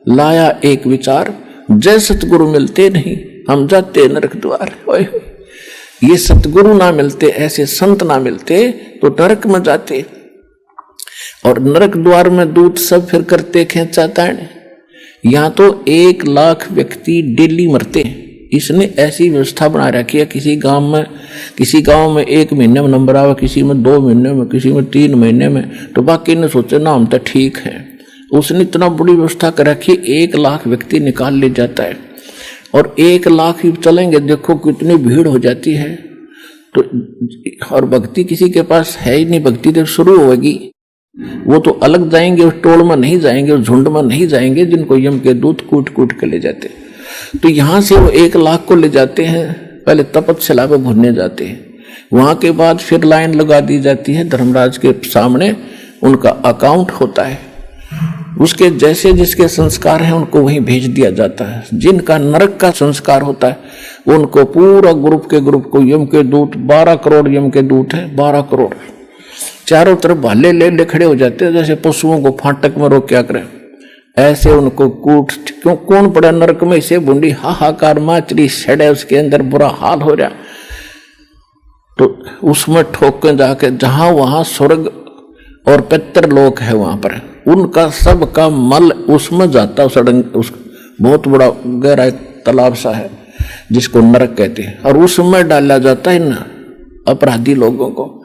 लाया एक विचार, जय सतगुरु मिलते नहीं हम जाते नरक द्वार। ओए ये सतगुरु ना मिलते, ऐसे संत ना मिलते तो नरक में जाते, और नरक द्वार में दूत सब फिर करते खेचाताण। यहां तो 1 लाख व्यक्ति डेली मरते हैं। इसने ऐसी व्यवस्था बना रखी है, किसी गांव में 1 महीने में नंबर आवे, किसी में 2 महीने में, किसी में 3 महीने में, तो बाकी ने सोचे ना हम तो ठीक है। उसने इतना बड़ी व्यवस्था कर रखी, 1 लाख व्यक्ति निकाल ले जाता है, और 1 लाख ही चलेंगे, देखो कितनी भीड़ हो जाती है। तो और भक्ति किसी के पास है ही नहीं, भक्ति जब शुरू होगी वो तो अलग जाएंगे, उस टोल में नहीं जाएंगे, उस झुंड में नहीं जाएंगे जिनको यम के दूत कूट कूट के ले जाते। तो यहां से वो 1 लाख को ले जाते हैं, पहले तपस्या पे भुनने जाते हैं, वहां के बाद फिर लाइन लगा दी जाती है धर्मराज के सामने, उनका अकाउंट होता है, उसके जैसे जिसके संस्कार हैं उनको वहीं भेज दिया जाता है। जिनका नरक का संस्कार होता है उनको पूरा ग्रुप को यम के दूत, 12 करोड़ यम के दूत है, 12 करोड़ चारों तरफ भाले ले खड़े हो जाते हैं, जैसे पशुओं को फाटक में रोक क्या करें, ऐसे उनको कूट। क्यों कौन पड़ा नरक में, इसे बूंदी हाहाकार माचरी सड़े, उसके अंदर बुरा हाल हो रहा, तो उसमें ठोक के जाके जहां वहां स्वर्ग और पितर लोक है वहां पर उनका सबका मल उसमें जाता, उस बहुत बड़ा गहरा तालाब सा है जिसको नरक कहते हैं, और उसमें डाला जाता है ना अपराधी लोगों को।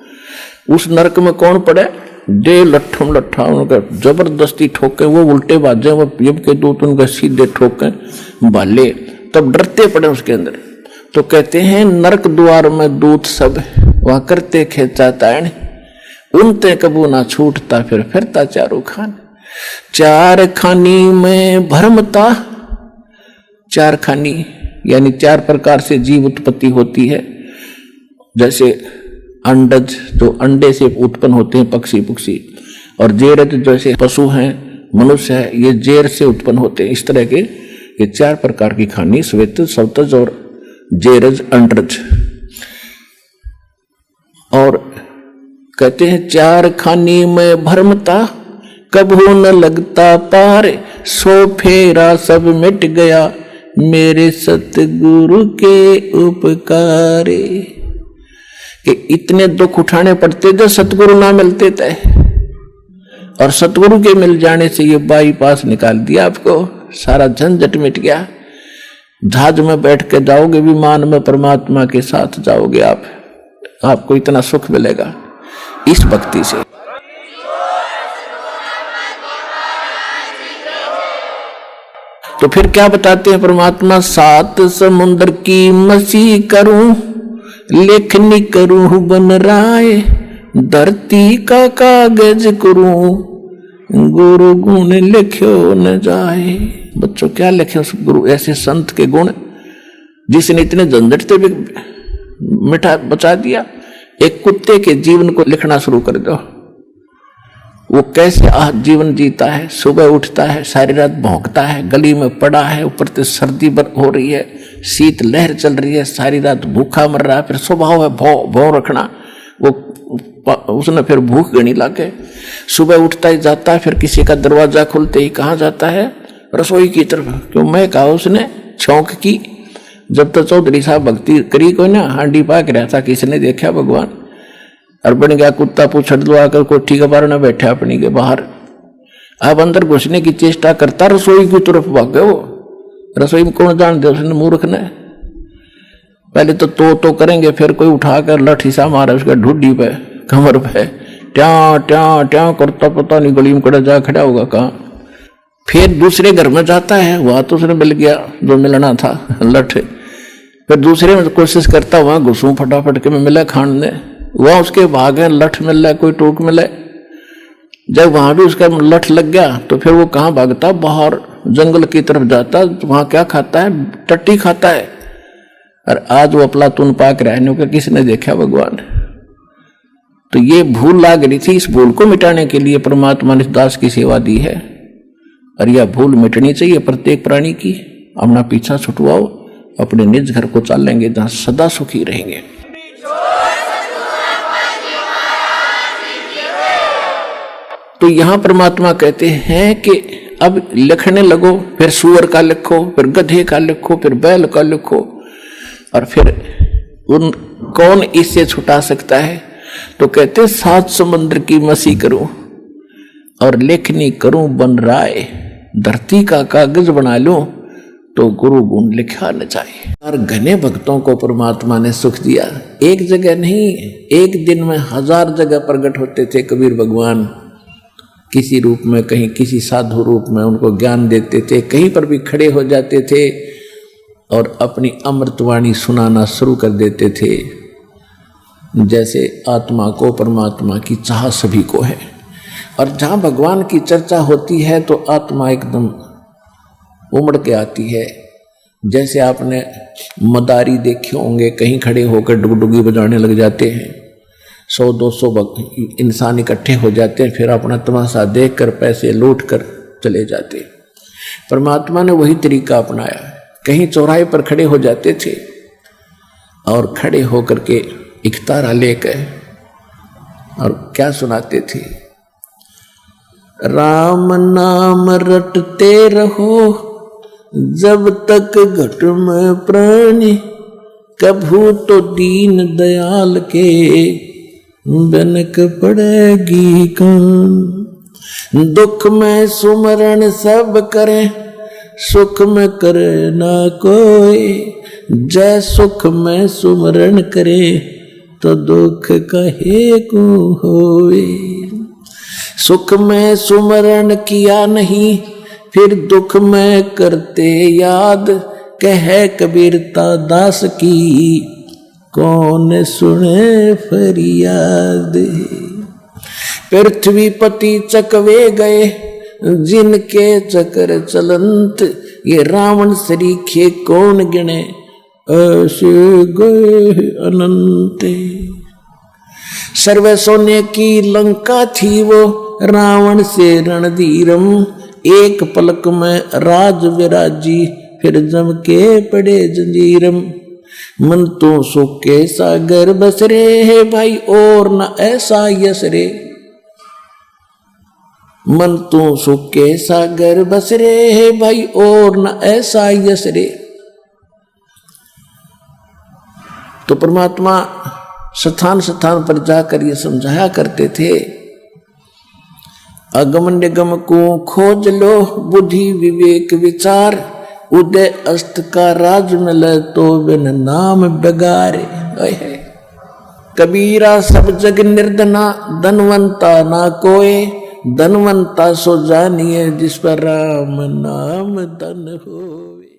उस नरक में कौन पड़े, दे लट्ठम लट्ठा उनका जबरदस्ती ठोके, वो उल्टे बाजे, वो यम के दूत उनके सीधे ठोके भाले, तब डरते पड़े उसके अंदर। तो कहते हैं नरक द्वार में दूत सब वहां करते खेचाताण, उनते कबू ना छूटता फिर फिरता चारों खान। 4 खानी में भरमता, 4 खानी यानी 4 प्रकार से जीव उत्पत्ति होती है, जैसे अंडज जो अंडे से उत्पन्न होते हैं पक्षी, और जेरज जैसे पशु हैं, मनुष्य है, ये जेर से उत्पन्न होते हैं। इस तरह के ये 4 प्रकार की खानी, श्वेतज, सवतज और जेरज, अंडज। और कहते हैं 4 खानी में भरमता, कबू न लगता पार, सो फेरा सब मिट गया मेरे सतगुरु के उपकारे। कि इतने दुख उठाने पड़ते जो सतगुरु ना मिलते थे, और सतगुरु के मिल जाने से ये बाईपास निकाल दिया, आपको सारा झंझट मिट गया। जहाज में बैठ के जाओगे, विमान में परमात्मा के साथ जाओगे आप, आपको इतना सुख मिलेगा इस भक्ति से। तो फिर क्या बताते हैं परमात्मा, 7 समुद्र की मसी करूं, लेखनी करूं बन राय, धरती का कागज करूं, गुरु गुण लिखो न जाए। बच्चों क्या लिखे उस गुरु ऐसे संत के गुण, जिसने इतने झंझट से भी मिठा बचा दिया। एक कुत्ते के जीवन को लिखना शुरू कर दो, वो कैसे जीवन जीता है, सुबह उठता है, सारी रात भौंकता है, गली में पड़ा है, ऊपर से सर्दी हो रही है, शीत लहर चल रही है, सारी रात भूखा मर रहा है, फिर स्वभाव है भौ रखना, वो उसने फिर भूख गणी लाके सुबह उठता ही जाता है, फिर किसी का दरवाजा खुलते ही कहाँ जाता है, रसोई की तरफ। क्यों, मैं कहा उसने छौंक की। जब तक चौधरी साहब भक्ति करी कोई ना, हांडी पाक रहा था, किसने देखा भगवान, और बन गया कुत्ता पूछड़ दो आकर कोठी के बाहर न बैठा अपनी के बाहर। अब अंदर घुसने की चेष्टा करता, रसोई की तरफ भागे। वो रसोई में कौन जान दे, उसने मूर्ख ने पहले तो करेंगे, फिर कोई उठाकर लठी सा मारे उसका ढूढ़ी पे, कमर पे, ट्या ट्या ट्या करता, पता नहीं गली में कड़ा जा खड़ा होगा कहाँ। फिर दूसरे घर में जाता है, वहां तो उसने मिल गया जो मिलना था, लठ। फिर दूसरे में कोशिश करता, वहां घुसूं फटाफट के में मिला खान ने, वहां उसके भाग है, लठ मिल रहा है, कोई टोक मिले। जब वहां भी उसका लठ लग गया तो फिर वो कहाँ भागता, बाहर जंगल की तरफ जाता, वहां क्या खाता है, टट्टी खाता है। और आज वो अफलातून पाक रहने का किसने देखा भगवान। तो ये भूल लाग रही थी, इस भूल को मिटाने के लिए परमात्मा ने दास की सेवा दी है, और यह भूल मिटनी चाहिए प्रत्येक प्राणी की। अपना पीछा छुटवाओ, अपने निज घर को चाल लेंगे जहां सदा सुखी रहेंगे। तो यहां परमात्मा कहते हैं कि अब लिखने लगो, फिर सुअर का लिखो, फिर गधे का लिखो, फिर बैल का लिखो, और फिर कौन इससे छुटा सकता है? तो कहते 7 समुद्र की मसी करूं और लेखनी करूं बन राय, धरती का कागज बना लूं तो गुरु गुण लिखा न जाए। और घने भक्तों को परमात्मा ने सुख दिया, एक जगह नहीं, एक दिन में 1000 जगह प्रकट होते थे कबीर भगवान, किसी रूप में, कहीं किसी साधु रूप में उनको ज्ञान देते थे, कहीं पर भी खड़े हो जाते थे और अपनी अमृतवाणी सुनाना शुरू कर देते थे। जैसे आत्मा को परमात्मा की चाह सभी को है, और जहाँ भगवान की चर्चा होती है तो आत्मा एकदम उमड़ के आती है। जैसे आपने मदारी देखे होंगे, कहीं खड़े होकर डुगडुगी बजाने लग जाते हैं, 100-200 इंसान इकट्ठे हो जाते हैं, फिर अपना तमाशा देखकर पैसे लूट कर चले जाते। परमात्मा ने वही तरीका अपनाया, कहीं चौराहे पर खड़े हो जाते थे और खड़े होकर के एक तारा लेकर और क्या सुनाते थे, राम नाम रटते रहो जब तक घट में प्राण, कभू तो दीन दयाल के बनक पड़ेगी कान। दुख में सुमरण सब करें, सुख में करे ना कोई, जय सुख में सुमरण करे तो दुख कहे को होए। सुख में सुमरण किया नहीं, फिर दुख में करते याद, कहे कबीरता दास की कौन सुने फरियाद। पृथ्वी पति चकवे गए जिनके चक्र चलंत, ये रावण सरीखे कौन गिने ऐसे गए अनंत। सर्व सोने की लंका थी वो रावण से रणधीरम, एक पलक में राज विराजी फिर जम के पड़े जंजीरम। मन तो सुख के सागर बसरे है भाई और न ऐसा यश रे, मन तो सुख के सागर बसरे है भाई और न ऐसा यश रे। तो परमात्मा स्थान स्थान पर जाकर ये समझाया करते थे, अगम निगम को खोज लो बुद्धि विवेक विचार, उदय अस्त का राज मिले तो बिन नाम बेगारे। कबीरा सब जग निर्धना, धनवंता ना कोई, धनवंता सो जानिए जिस पर राम नाम धन होए।